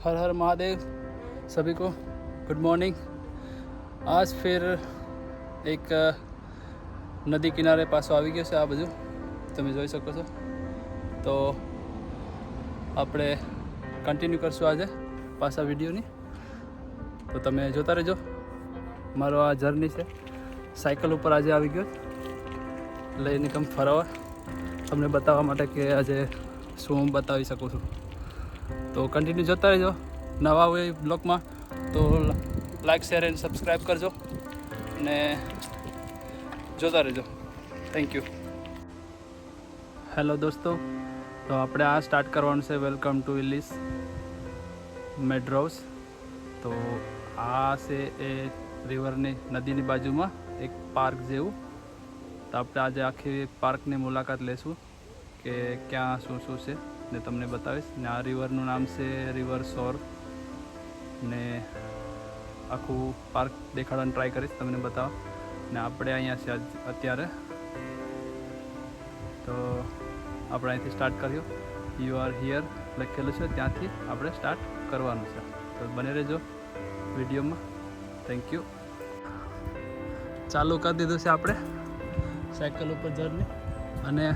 हर हर महादेव सभी को good morning. आज फिर एक નદી કિનારે પાછો આવી ગયો છે આ બધું તમે જોઈ શકો છો। તો આપણે કન્ટિન્યુ કરશું આજે પાછા વિડીયોની, તો તમે જોતા રહેજો। મારો આ જર્ની છે, સાયકલ ઉપર આજે આવી ગયો લઈને કમ ફરવા, તમને બતાવવા માટે કે આજે શું હું બતાવી શકું છું। તો કન્ટિન્યુ જોતા રહેજો। નવા હોય બ્લોગમાં તો લાઈક શેર એન્ડ સબસ્ક્રાઈબ કરજો અને જોતા રહેજો। Thank you. હેલો દોસ્તો, તો આપણે આ સ્ટાર્ટ કરવાનું છે વેલકમ ટુ ઇલિસ મેડ્રોવ્સ। તો આ છે એ રિવરની નદીની બાજુમાં એક પાર્ક જેવું। તો આપણે આજે આખી પાર્કની મુલાકાત લેશું કે ક્યાં શું શું છે ને તમને બતાવીશ। ને આ રિવરનું નામ છે રિવર સોર ને આખું પાર્ક દેખાડવાની ટ્રાય કરીશ તમને બતાવવા। ને આપણે અહીંયા છે અત્યારે, તો આપણે અહીંથી સ્ટાર્ટ કર્યો। યુ આર હિયર લખેલું છે, ત્યાંથી આપણે સ્ટાર્ટ કરવાનું છે। તો બને રહેજો વિડીયોમાં। Thank you. ચાલુ કરી દીધું છે આપણે સાયકલ ઉપર જર્ની, અને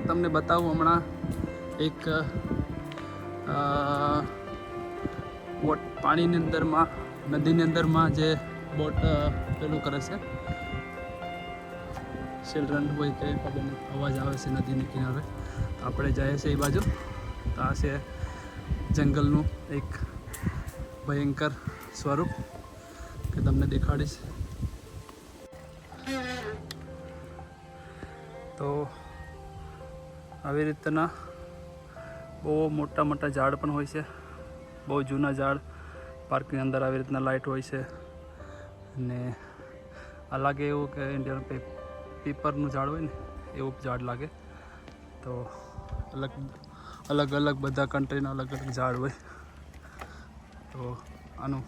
તમને બતાવું હમણાં એક બોટ પાણીની અંદરમાં, નદીની અંદરમાં જે બોટ પેલું કરે છે, ચિલ્ડ્રન હોય કે ખબર નહીં, અવાજ આવે છે નદીની કિનારે। તો આપણે જઈએ છીએ એ બાજુ। તો આ છે જંગલનું એક ભયંકર સ્વરૂપ કે તમને દેખાડીશ। તો આવી રીતના બહુ મોટા મોટા ઝાડ પણ હોય છે, બહુ જૂના ઝાડ। પાર્કની અંદર આવી રીતના લાઇટ હોય છે, અને આ લાગે એવું કે ઇન્ડિયન પીપરનું ઝાડ હોય ને એવું ઝાડ લાગે। તો અલગ અલગ બધા કન્ટ્રીના અલગ અલગ ઝાડ હોય। તો આનું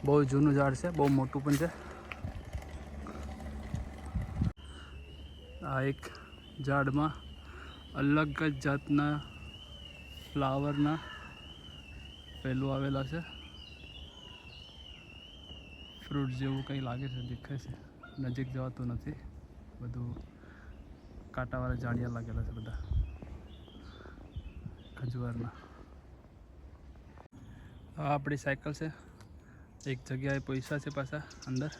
બહુ જૂનું ઝાડ છે, બહુ મોટું પણ છે। આ એક ઝાડમાં અલગ જ જાતના ફ્લાવરના પેલું આવેલા છે, ફ્રૂટ જેવું કંઈ લાગે છે, દેખાય છે, નજીક જવાતું નથી। બધું કાંટાવાળા ઝાડિયા લાગેલા છે બધા ખજૂરના। આ આપણી સાયકલ છે, એક જગ્યાએ પૈસા છે પાછા અંદર,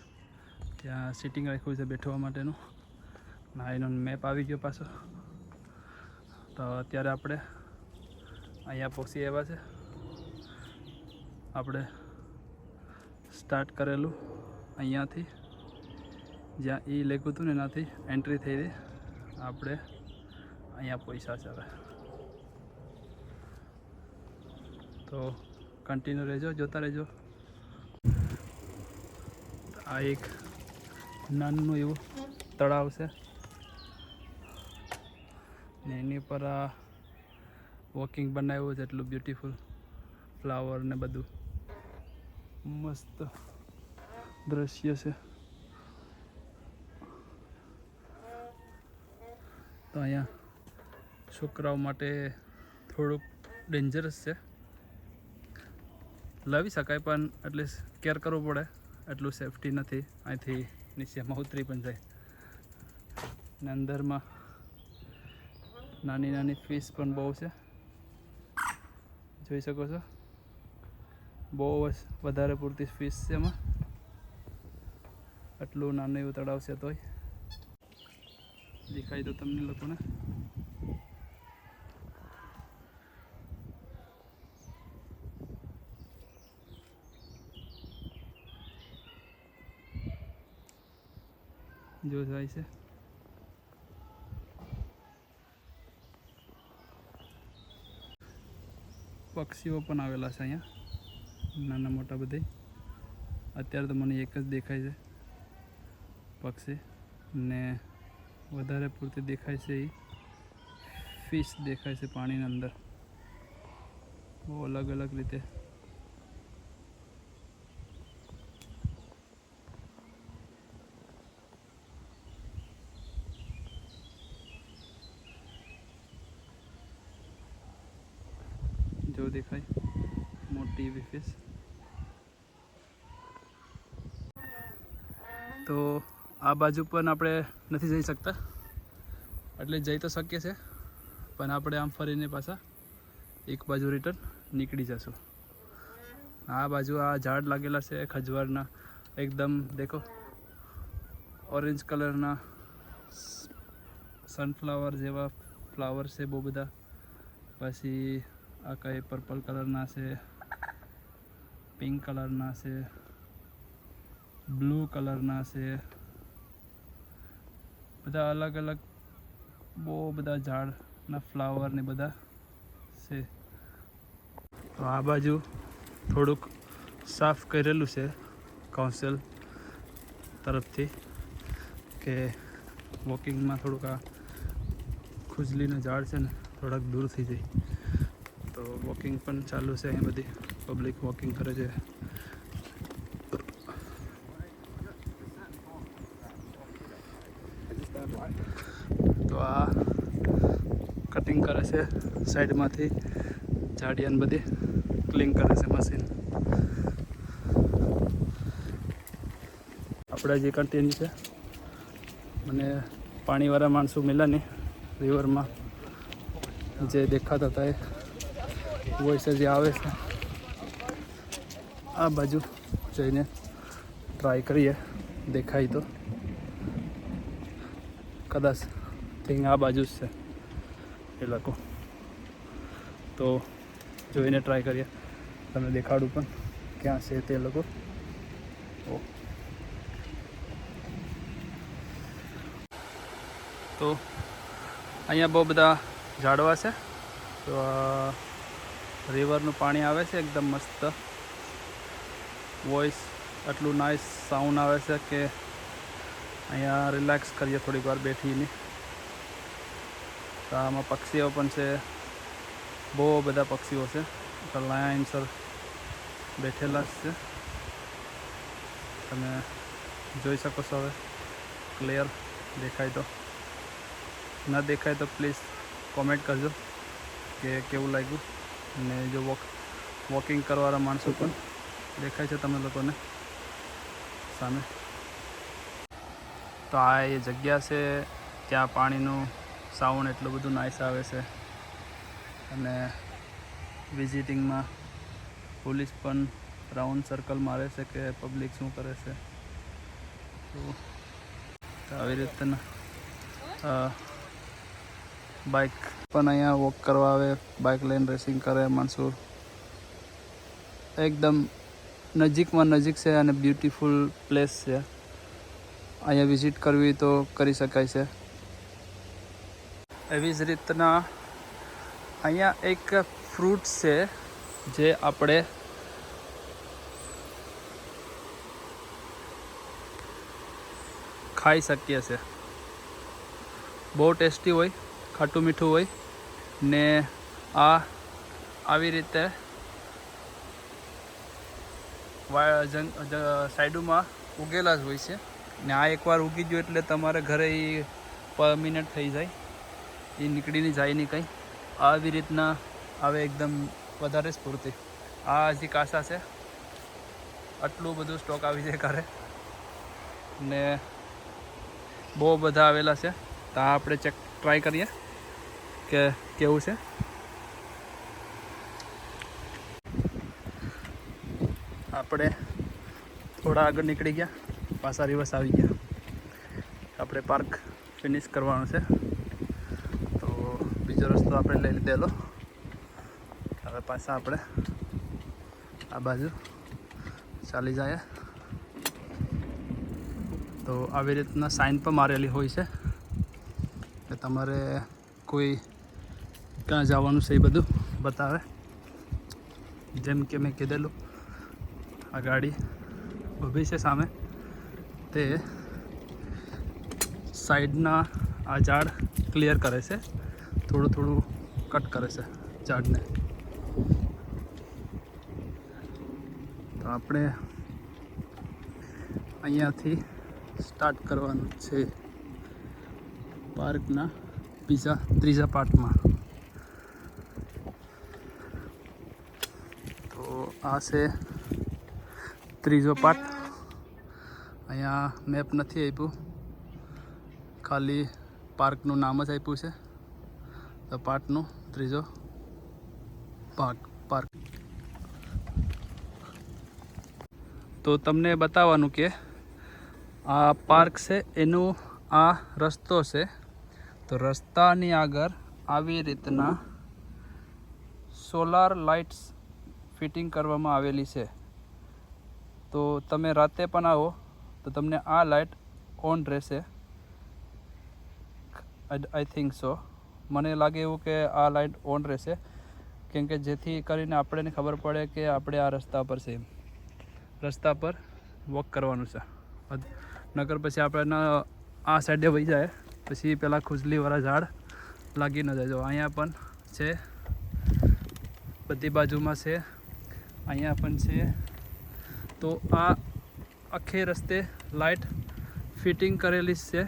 ત્યાં સિટિંગ રાખ્યું છે બેઠવા માટેનું। ના એનો મેપ આવી ગયો પાછો। તો અત્યારે આપણે અહીંયા પહોંચી આવ્યા છે। આપણે સ્ટાર્ટ કરેલું અહીંયાથી, જ્યાં એ લેખું હતું ને એનાથી એન્ટ્રી થઈ ગઈ। આપણે અહીંયા પૈસા છે હવે। તો કન્ટિન્યુ રહેજો, જોતા રહેજો। આ એક નાનું એવું તળાવ છે ને એની પર આ વોકિંગ બનાવ્યું છે, એટલું બ્યુટીફુલ ફ્લાવર ને બધું મસ્ત દ્રશ્ય છે। તો અહીંયા છોકરાઓ માટે થોડુંક ડેન્જરસ છે, લાવી શકાય પણ એટલીસ્ટ કેર કરવું પડે, એટલું સેફટી નથી। અહીંથી નીચેમાં ઉતરી પણ જાય ને અંદરમાં નાની નાની ફિશ પણ બહુ છે, જોઈ શકો છો। બહુ જ વધારે પૂરતી ફિશ છે એમાં, આટલું નાનું એવું તળાવ છે તોય દેખાય તો તમને લોકોને। જો જાય છે પક્ષીઓ પણ આવેલા છે અહીંયા, નાના મોટા બધે। અત્યારે તો મને એક જ દેખાય છે પક્ષી, ને વધારે પૂરતી દેખાય છે એ ફિશ દેખાય છે પાણીની અંદર, બહુ અલગ અલગ રીતે। જેવું દેખાય, મોટી એવી ફિશ. તો આ બાજુ પણ આપણે નથી જઈ શકતા, એટલે જઈ તો શકીએ છે, પણ આપણે આમ ફરીને પાછા એક બાજુ રિટર્ન નીકળી જશું. આ બાજુ આ ઝાડ લાગેલા છે ખજવારના, એકદમ દેખો ઓરેન્જ કલરના સનફ્લાવર જેવા ફ્લાવર છે બહુ બધા. પછી આ કંઈ પર્પલ કલરના છે, પિંક કલરના છે, બ્લુ કલરના છે, બધા અલગ અલગ બહુ બધા ઝાડના ફ્લાવર ને બધા છે. તો આ બાજુ થોડુંક સાફ કરેલું છે કાઉન્સિલ તરફથી, કે વોકિંગમાં થોડુંક આ ખુજલીના ઝાડ છે ને થોડાક દૂર થઈ જાય. તો વોકિંગ પણ ચાલુ છે, અહીં બધી પબ્લિક વોકિંગ કરે છે. તો આ કટિંગ કરે છે સાઈડમાંથી ઝાડિયાને બધી ક્લીન કરે છે મશીન. આપણા જે કન્ટિન્યુ છે, મને પાણીવાળા માણસો મળ્યા ને રિવરમાં, જે દેખાતા હતા એ વોઇસ જે આવે છે. આ બાજુ જઈને ટ્રાય કરીએ, દેખાય તો. કદાચ થિંગ આ બાજુ જ છે એ લોકો, તો જોઈને ટ્રાય કરીએ, તમને દેખાડું પણ ક્યાં છે તે લોકો. તો અહીંયા બહુ બધા ઝાડવા છે. તો રિવરનું પાણી આવે છે એકદમ મસ્ત, વોઇસ આટલું નાઇસ સાઉન્ડ આવે છે કે અહીંયા રિલેક્સ કરીએ થોડીક વાર બેઠીને. તો આમાં પક્ષીઓ પણ છે, બહુ બધા પક્ષીઓ છે, લાઇનસર બેઠેલા જ છે. તમે જોઈ શકો છો, હવે ક્લિયર દેખાય તો. ના દેખાય તો પ્લીઝ કોમેન્ટ કરજો કે કેવું લાગ્યું. અને જો વોકિંગ કરવાવાળા માણસો પણ દેખાય છે તમે લોકોને સામે. તો આ એ જગ્યા છે, ત્યાં પાણીનું સાઉન્ડ એટલું બધું નાઇસ આવે છે. અને વિઝિટિંગમાં પોલીસ પણ રાઉન્ડ સર્કલ મારે છે કે પબ્લિક શું કરે છે. તો આવી રીતના બાઇક પણ અહીંયા વોક કરવા આવે, બાઇક લઈને રેસિંગ કરે માણસો. એકદમ નજીકમાં નજીક છે અને બ્યુટીફુલ પ્લેસ છે. અહીંયા વિઝિટ કરવી તો કરી શકાય છે. એવી જ રીતના અહીંયા એક ફ્રૂટ છે જે આપણે ખાઈ શકીએ છીએ. બહુ ટેસ્ટી હોય, ખાટું મીઠું હોય ને આ આવી રીતે સાઈડોમાં ઉગેલા જ હોય છે. ને આ એકવાર ઉગી ગયો એટલે તમારે ઘરે એ પરમિનન્ટ થઈ જાય, એ નીકળીને જાય નહીં કંઈ. આવી રીતના આવે એકદમ વધારે સ્ફૂર્તિ. આ હજી કાસા છે, આટલું બધું સ્ટોક આવી જાય ઘરે ને બહુ બધા આવેલા છે. તો આ આપણે ટ્રાય કરીએ કે કેવું છે. આપણે થોડા આગળ નીકળી ગયા, પાછા રિવર્સ આવી ગયા. આપણે પાર્ક ફિનિશ કરવાનું છે, તો બીજો રસ્તો આપણે લઈ લીધેલો. હવે પાછા આપણે આ બાજુ ચાલી જાય. તો આવી રીતના સાઇન પણ મારેલી હોય છે કે તમારે કોઈ ક્યાં જવાનું છે એ બધું બતાવે. જેમ કે મેં કીધેલું, આ ગાડી ઊભી છે સામે, તે સાઈડના આ ઝાડ ક્લિયર કરે છે, થોડું થોડું કટ કરે છે ઝાડને. તો આપણે અહીંયાથી સ્ટાર્ટ કરવાનું છે પાર્કના ત્રીજા પાર્ટમાં. આ છે ત્રીજો પાર્ટ. અહીંયા મેપ નથી આપ્યું, ખાલી પાર્કનું નામ જ આપ્યું છે. તો પાર્ટનું ત્રીજો પાર્ક. તો તમને બતાવવાનું કે આ પાર્ક છે એનું આ રસ્તો છે. તો રસ્તાની આગળ આવી રીતના સોલાર લાઇટ્સ ફિટિંગ કરવામાં આવેલી છે. તો તમે રાતે પણ આવો તો તમને આ લાઇટ ઓન રહેશે. આઈ થિંક સો, મને લાગે એવું કે આ લાઇટ ઓન રહેશે, કેમ કે જેથી કરીને આપણને ખબર પડે કે આપણે આ રસ્તા પર છે, રસ્તા પર વોક કરવાનું છે. નકર પછી આપણે આ સાઈડે વહી જાય પછી પેલા ખુજલીવાળા ઝાડ લાગી ન જાય. જો અહીંયા પણ છે, બધી બાજુમાં છે, અહીંયા પણ છે. તો આ આખે રસ્તે લાઇટ ફિટિંગ કરેલી છે.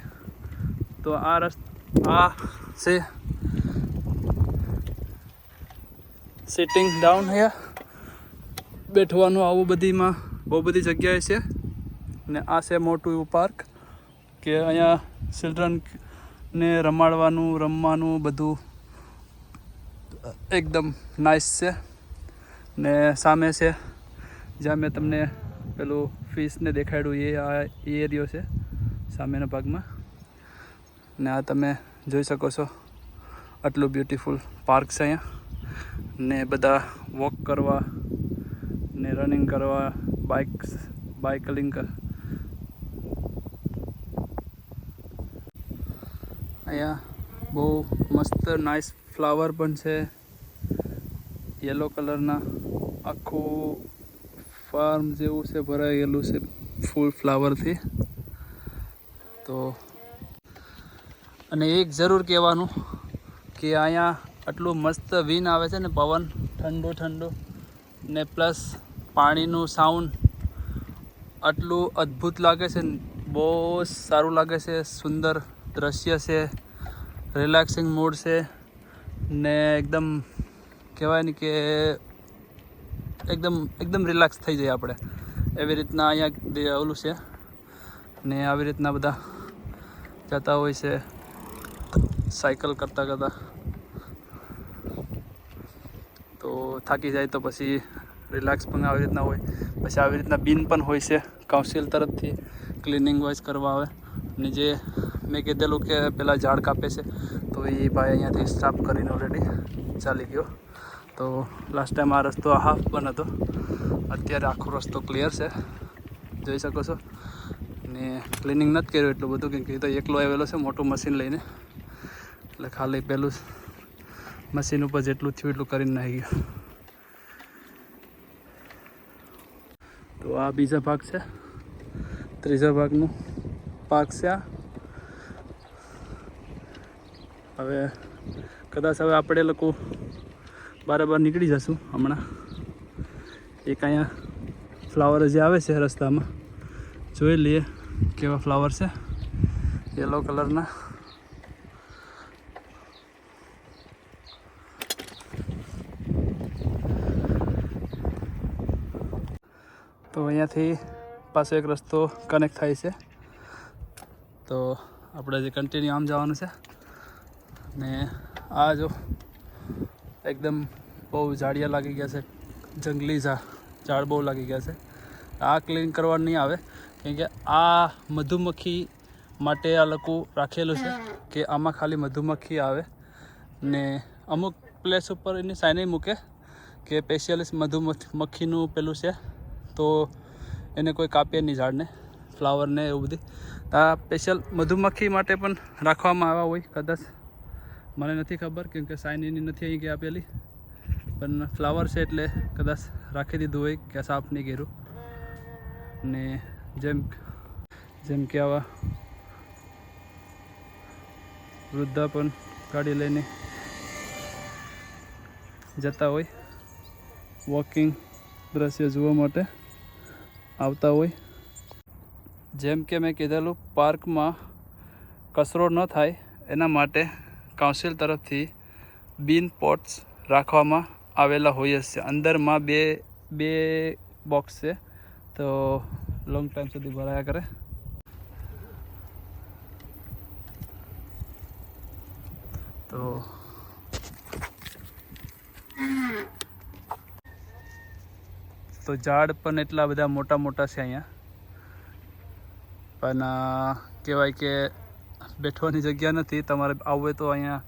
તો આ છે સિટિંગ ડાઉન હે, બેઠવાનું આવું બધીમાં બહુ બધી જગ્યાએ છે. ને આ છે મોટું એવું પાર્ક કે અહીંયા ચિલ્ડ્રનને રમવાનું બધું એકદમ નાઇસ છે. ને સામે છે જ્યાં મેં તમને પેલું ફિશને દેખાડ્યું એ એરિયો છે સામેના ભાગમાં. ને આ તમે જોઈ શકો છો, આટલું બ્યુટીફુલ પાર્ક છે અહીંયા. ને બધા વોક કરવા ને રનિંગ કરવા, બાઇકલિંગ અહીંયા બહુ મસ્ત નાઇસ ફ્લાવર પણ છે યલો કલરના. આખું ફાર્મ જેવું છે, ભરાયેલું છે ફૂલ ફ્લાવરથી. તો અને એક જરૂર કહેવાનું કે અહીંયા આટલું મસ્ત વિન આવે છે ને, પવન ઠંડો ને પ્લસ પાણીનું સાઉન્ડ આટલું અદ્ભુત લાગે છે ને, બહુ સારું લાગે છે. સુંદર દ્રશ્ય છે, રિલેક્સિંગ મૂડ છે ને એકદમ કહેવાય ને કે એકદમ રિલેક્સ થઈ જાય આપણે. એવી રીતના અહીંયા ઓલું છે. ને આવી રીતના બધા જતા હોય છે સાયકલ કરતાં. તો થાકી જાય તો પછી રિલેક્સ પણ આવી રીતના હોય. પછી આવી રીતના બિન પણ હોય છે કાઉન્સિલ તરફથી ક્લિનિંગ વાઇઝ કરવા આવે. ને જે મેં કીધેલું કે પેલા ઝાડ કાપે છે, તો એ ભાઈ અહીંયાથી સાફ કરીને ઓલરેડી ચાલી ગયો. તો લાસ્ટ ટાઈમ આ રસ્તો હાફ બંધ હતો, અત્યારે આખો રસ્તો ક્લિયર છે, જોઈ શકો છો. ને ક્લિનિંગ નથી કર્યું એટલું બધું, કેમ કે એ તો એકલો આવેલો છે મોટું મશીન લઈને, એટલે ખાલી પેલું મશીન ઉપર જેટલું થયું એટલું કરીને નાખી ગયું. તો આ બીજા ભાગ છે, ત્રીજા ભાગનું પાર્ક છે આ. હવે કદાચ આપણે લોકો બરાબર નીકળી જશું હમણાં. એક અહીંયા ફ્લાવર જે આવે છે રસ્તામાં, જોઈ લઈએ કેવા ફ્લાવર છે, યલો કલરના. તો અહીંયાથી પાછો એક રસ્તો કનેક્ટ થાય છે. તો આપણે જે કન્ટિન્યુ આમ જવાનું છે. ને આ જો એકદમ બહુ ઝાડિયા લાગી ગયા છે, જંગલી ઝાડ બહુ લાગી ગયા છે. આ ક્લીન કરવા નહીં આવે, કેમ કે આ મધુમક્ખી માટે આ લોકો રાખેલું છે કે આમાં ખાલી મધુમક્ખી આવે. ને અમુક પ્લેસ ઉપર એની સાઇન મૂકે કે સ્પેશિયલિસ્ટ મધુમક્ખીનું પેલું છે, તો એને કોઈ કાપે નહીં ઝાડને, ફ્લાવરને એવું બધી. આ સ્પેશિયલ મધુમક્ખી માટે પણ રાખવામાં આવ્યા હોય કદાચ, મને નથી ખબર, કેમ કે સાઇન એની નથી અહીં કે આપેલી. પણ ફ્લાવર છે એટલે કદાચ રાખી દીધું હોય કે સાફ નહીં કર્યું. ને જેમ કે આવા વૃદ્ધા પણ ગાડી લઈને જતા હોય, વોકિંગ દ્રશ્ય જોવા માટે આવતા હોય. જેમ કે મેં કીધેલું, પાર્કમાં કચરો ન થાય એના માટે કાઉન્સિલ તરફથી બીન પોટ્સ રાખવામાં આવેલા હોય છે. અંદરમાં 2 બે બોક્સ છે, તો લોંગ ટાઈમ સુધી ભરાયા કરે. તો ઝાડ પણ એટલા બધા મોટા મોટા છે અહીંયા, પણ કહેવાય કે બેઠવાની જગ્યા નથી. તમારે આવવું હોય તો અહીંયા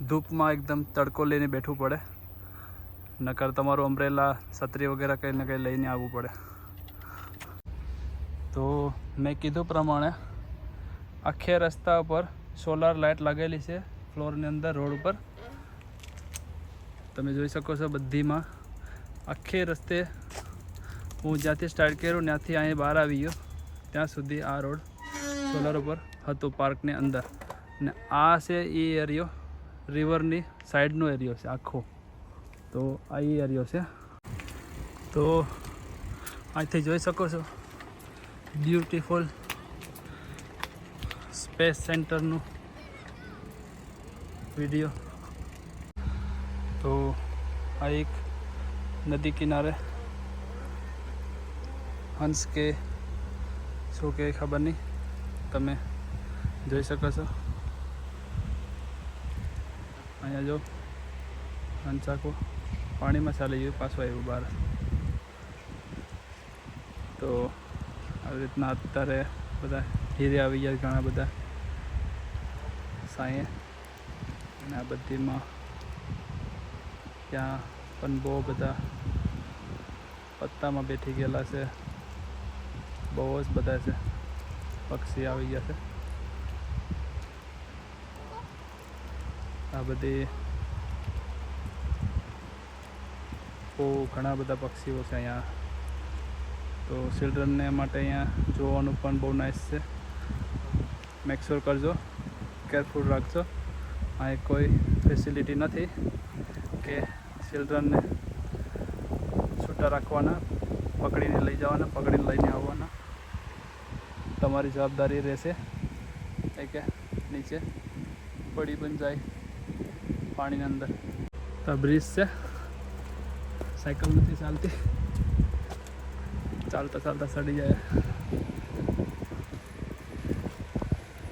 ધૂપમાં એકદમ તડકો લઈને બેઠવું પડે, નકર તમારું અમ્બ્રેલા છત્રી વગેરે કંઈ ને કંઈ લઈને આવવું પડે. તો મેં કીધું પ્રમાણે આખે રસ્તા ઉપર સોલાર લાઇટ લાગેલી છે, ફ્લોરની અંદર, રોડ ઉપર. તમે જોઈ શકો છો બધીમાં. આખે રસ્તે હું જ્યાંથી સ્ટાર્ટ કર્યું ત્યાંથી અહીં બહાર આવી ગયો ત્યાં સુધી આ રોડ સોલાર ઉપર હતો, પાર્કની અંદર. ને આ છે એ એરિયો, રિવરની સાઈડનો એરિયો છે આખો. તો આ એ એરિયો છે. તો અહીંથી જોઈ શકો છો બ્યુટીફુલ સ્પેસ સેન્ટરનું વિડીયો. તો આ એક નદી કિનારે હંસ કે શું કે ખબર નહીં, તમે જોઈ શકો છો. અહીંયા જો હંસ આખો પાણીમાં ચાલી ગયું, પાછું આવ્યું બહાર. તો આવી રીતના અત્યારે બધા હીરે આવી ગયા ઘણા બધા સાંયે, અને આ બધીમાં ત્યાં પણ બહુ બધા પત્તામાં બેઠી ગયેલા છે, બહુ જ બધા છે પક્ષી આવી ગયા છે. આ બધી બહુ ઘણા બધા પક્ષીઓ છે અહીંયા. તો ચિલ્ડ્રનને માટે અહીંયા જોવાનું પણ બહુ નાઇસ છે. મેક શ્યોર કરજો, કેરફુલ રાખજો. અહીં કોઈ ફેસિલિટી નથી કે ચિલ્ડ્રનને છૂટા રાખવાના, પકડીને લઈ જવાના, પકડીને લઈને આવવાના. તમારી જવાબદારી રહેશે કે નીચે પડી પણ જાય પાણીની અંદર. તો આ બ્રિજ છે, સાયકલ નથી ચાલતી, ચાલતા ચાલતા સડી જાય.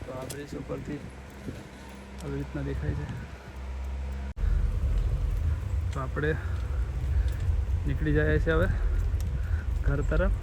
તો આ બ્રિજ ઉપરથી આવી રીતના દેખાય છે. તો આપણે નીકળી જાય છે હવે ઘર તરફ.